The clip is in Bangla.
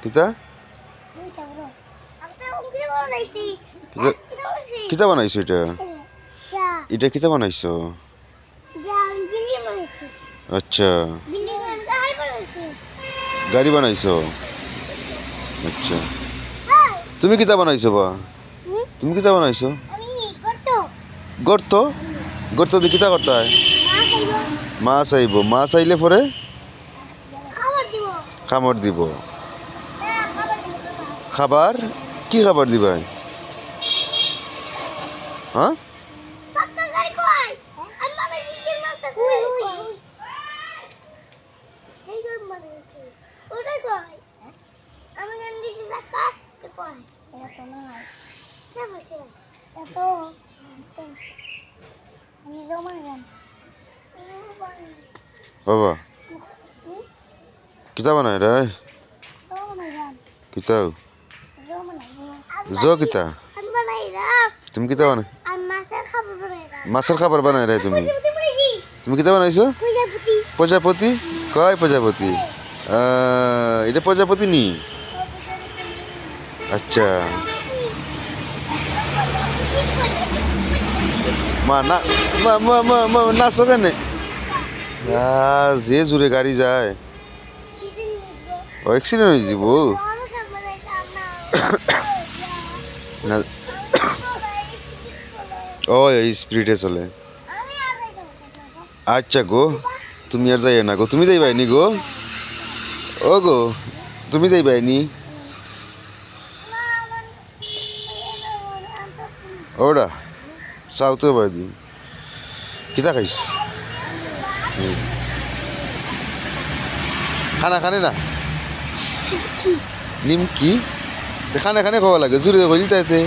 কিতা কিতা বানাইছো এটা? এটা কিতা বানাইছো? আচ্ছা, গাড়ি বানাইছো। আচ্ছা, তুমি কিতা বানাইছো বা? তুমি কিতা বানাইছো? গর্ত? গর্ত দিয়ে কিতা করতে হয়? মাছ আইব, মাছ আইলে পরে খাবার দিব। খাবার কি খাবার দিবাই? হ্যাঁ, বাবা কিতা বানাই রে? কিতা জো কিতা? তুমি কিতা বানাই? মাছের খাবার বানাই রে তুমি? তুমি কিতা বানাইছো? প্রজাপতি? কয় প্রজাপতি? এটা প্রজাপতি নি? আচ্ছা, মা না নাচো কেনে? যে জোরে গাড়ি যায় ও অ্যাক্সিডেন্ট হয়ে যাব না। ও এই স্পিডে চলে। আচ্ছা গো, তুমি আর যাই না গো, তুমি যাইবাই নি গো? ও গো, তুমি যাইবাই নি? ওরা চাওতে পারি কিতা খাইছ? খানা খানে না নিমকি খানে খানে খাওয়া লাগে জোরে কইলি তাইতে।